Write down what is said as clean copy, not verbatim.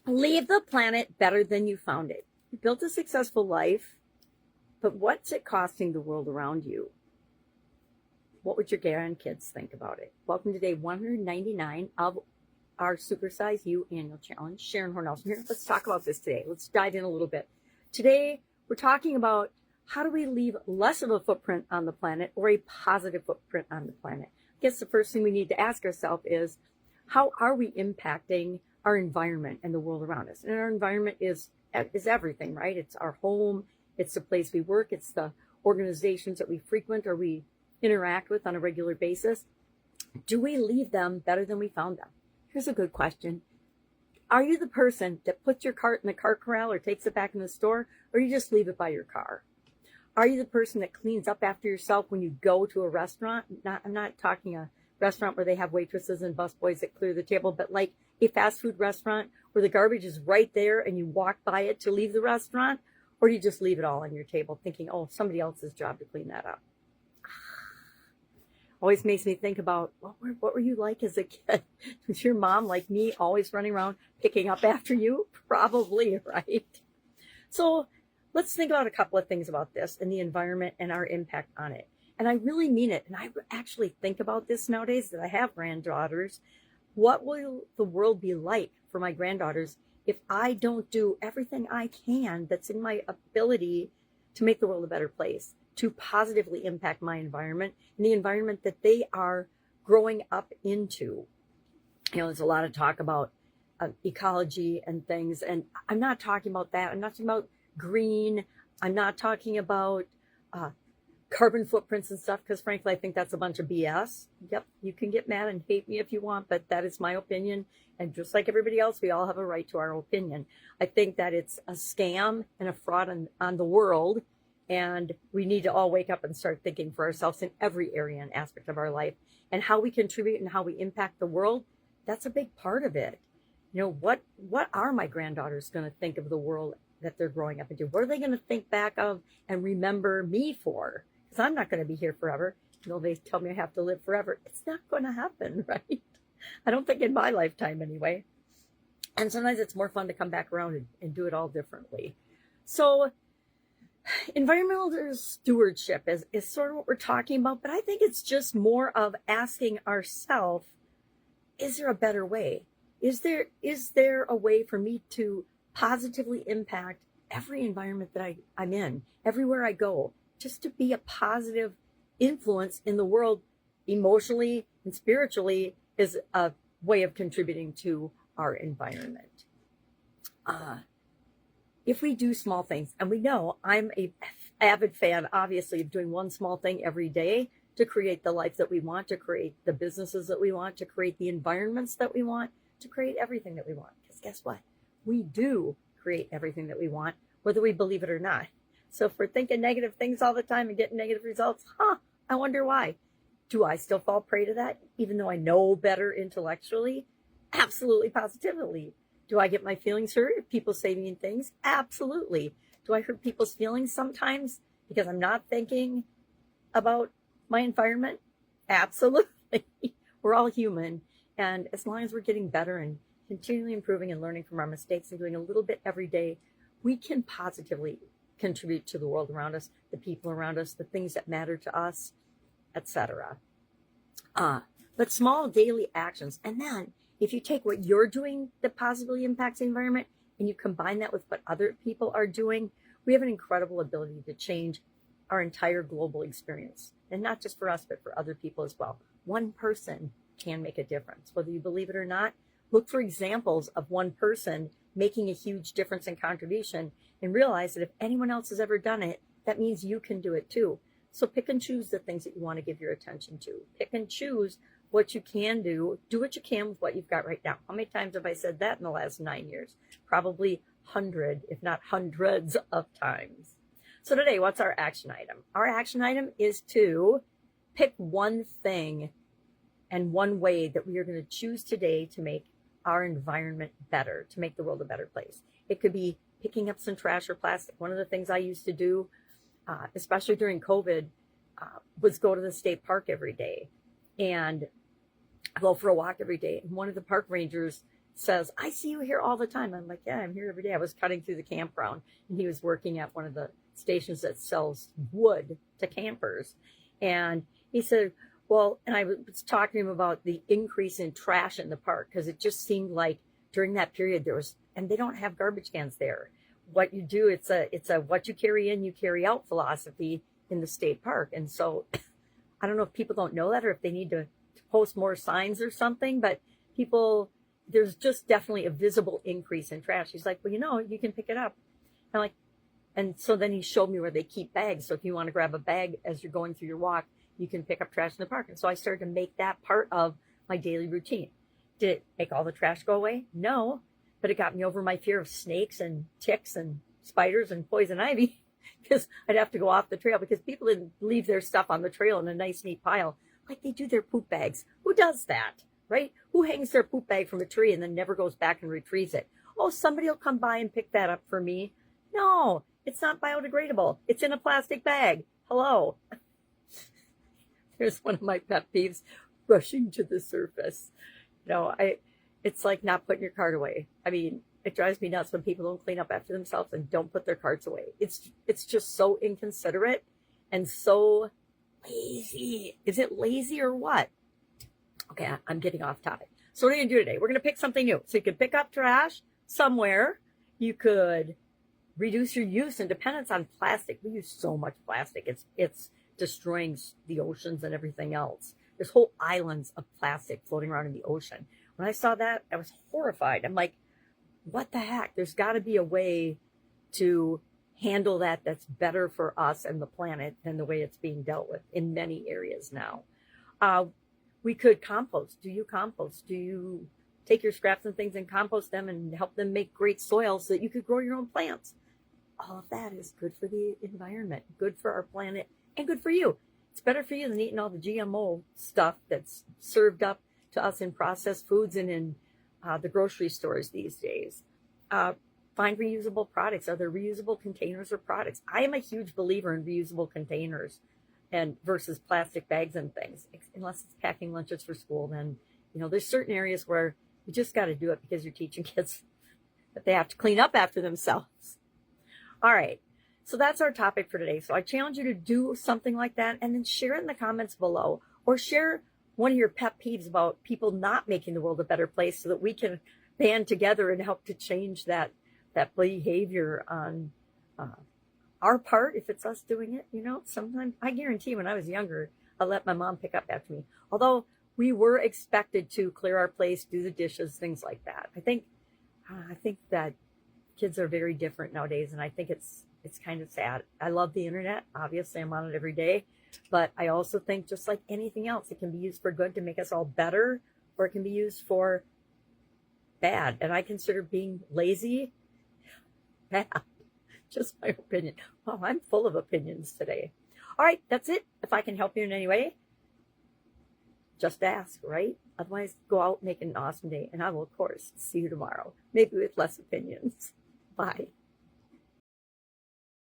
Leave the planet better than you found it. You built a successful life, but what's it costing the world around you? What would your grandkids think about it? Welcome to day 199 of our Supersize You annual challenge. Sharon Horne-Ellstrom here. Let's talk about this today. Let's dive in a little bit. Today, we're talking about how do we leave less of a footprint on the planet or a positive footprint on the planet. I guess the first thing we need to ask ourselves is, how are we impacting our environment and the world around us? And our environment is everything, right? It's our home, it's the place we work, it's the organizations that we frequent or we interact with on a regular basis. Do we leave them better than we found them? Here's a good question. Are you the person that puts your cart in the cart corral or takes it back in the store, or you just leave it by your car? Are you the person that cleans up after yourself when you go to a restaurant? I'm not talking a restaurant where they have waitresses and busboys that clear the table, but like a fast food restaurant where the garbage is right there and you walk by it to leave the restaurant, or do you just leave it all on your table thinking, oh, somebody else's job to clean that up? Always makes me think about, what were you like as a kid? Was your mom like me, always running around picking up after you? Probably, right? So let's think about a couple of things about this and the environment and our impact on it. And I really mean it. And I actually think about this nowadays that I have granddaughters. What will the world be like for my granddaughters if I don't do everything I can that's in my ability to make the world a better place, to positively impact my environment and the environment that they are growing up into? You know, there's a lot of talk about ecology and things, and I'm not talking about that. I'm not talking about green. I'm not talking about carbon footprints and stuff, because frankly, I think that's a bunch of BS. Yep, you can get mad and hate me if you want, but that is my opinion. And just like everybody else, we all have a right to our opinion. I think that it's a scam and a fraud on the world. And we need to all wake up and start thinking for ourselves in every area and aspect of our life, and how we contribute and how we impact the world. That's a big part of it. You know, what are my granddaughters going to think of the world that they're growing up into? What are they going to think back of and remember me for? Because I'm not going to be here forever. You know, they tell me I have to live forever. It's not going to happen, right? I don't think in my lifetime anyway. And sometimes it's more fun to come back around and do it all differently. So environmental stewardship is sort of what we're talking about, but I think it's just more of asking ourselves, is there a better way? Is there a way for me to positively impact every environment that I'm in, everywhere I go, just to be a positive influence in the world emotionally and spiritually is a way of contributing to our environment. If we do small things, and we know I'm an avid fan, obviously, of doing one small thing every day to create the life that we want, to create the businesses that we want, to create the environments that we want, to create everything that we want. Because guess what? We do create everything that we want, whether we believe it or not. So if we're thinking negative things all the time and getting negative results, I wonder why. Do I still fall prey to that, even though I know better intellectually? Absolutely, positively. Do I get my feelings hurt if people say mean things? Absolutely. Do I hurt people's feelings sometimes because I'm not thinking about my environment? Absolutely. We're all human. And as long as we're getting better and continually improving and learning from our mistakes and doing a little bit every day, we can positively contribute to the world around us, the people around us, the things that matter to us, etc. But small daily actions. And then if you take what you're doing that positively impacts the environment and you combine that with what other people are doing, we have an incredible ability to change our entire global experience. And not just for us, but for other people as well. One person can make a difference. Whether you believe it or not, look for examples of one person making a huge difference and contribution, and realize that if anyone else has ever done it, that means you can do it too. So pick and choose the things that you want to give your attention to. Pick and choose what you can do. Do what you can with what you've got right now. How many times have I said that in the last 9 years? Probably 100, if not hundreds of times. So today, what's our action item? Our action item is to pick one thing and one way that we are going to choose today to make our environment better, to make the world a better place. It could be picking up some trash or plastic. One of the things I used to do, especially during COVID, was go to the state park every day and go for a walk every day. And one of the park rangers says, I see you here all the time. I'm like, yeah, I'm here every day. I was cutting through the campground, and he was working at one of the stations that sells wood to campers. And he said, well, and I was talking to him about the increase in trash in the park, because it just seemed like during that period there was, and they don't have garbage cans there. What you do, it's a what you carry in, you carry out philosophy in the state park. And so I don't know if people don't know that, or if they need to post more signs or something, but people, there's just definitely a visible increase in trash. He's like, well, you can pick it up. And like, and so then he showed me where they keep bags. So if you want to grab a bag as you're going through your walk, you can pick up trash in the park. And so I started to make that part of my daily routine. Did it make all the trash go away? No, but it got me over my fear of snakes and ticks and spiders and poison ivy, because I'd have to go off the trail, because people didn't leave their stuff on the trail in a nice, neat pile like they do their poop bags. Who does that, right? Who hangs their poop bag from a tree and then never goes back and retrieves it? Oh, somebody will come by and pick that up for me. No, it's not biodegradable. It's in a plastic bag. Hello. There's one of my pet peeves, rushing to the surface. It's like not putting your cart away. I mean, it drives me nuts when people don't clean up after themselves and don't put their carts away. It's just so inconsiderate and so lazy. Is it lazy or what? Okay, I'm getting off topic. So what are you gonna do today? We're gonna pick something new. So you could pick up trash somewhere. You could reduce your use and dependence on plastic. We use so much plastic. It's destroying the oceans and everything else. There's whole islands of plastic floating around in the ocean. When I saw that, I was horrified. I'm like, what the heck? There's got to be a way to handle that that's better for us and the planet than the way it's being dealt with in many areas now. We could compost. Do you compost? Do you take your scraps and things and compost them and help them make great soil so that you could grow your own plants? All of that is good for the environment, good for our planet, and good for you. It's better for you than eating all the GMO stuff that's served up to us in processed foods and in the grocery stores these days. Find reusable products. Are there reusable containers or products? I am a huge believer in reusable containers and versus plastic bags and things. Unless it's packing lunches for school, then there's certain areas where you just got to do it because you're teaching kids that they have to clean up after themselves. All right. So that's our topic for today. So I challenge you to do something like that and then share it in the comments below, or share one of your pet peeves about people not making the world a better place so that we can band together and help to change that behavior on our part, if it's us doing it. Sometimes, I guarantee when I was younger, I let my mom pick up after me. Although we were expected to clear our place, do the dishes, things like that. I think that kids are very different nowadays, and I think it's kind of sad. I love the internet. Obviously, I'm on it every day. But I also think, just like anything else, it can be used for good to make us all better, or it can be used for bad. And I consider being lazy bad. Just my opinion. Well, I'm full of opinions today. All right, that's it. If I can help you in any way, just ask, right? Otherwise, go out and make an awesome day. And I will, of course, see you tomorrow. Maybe with less opinions. Bye.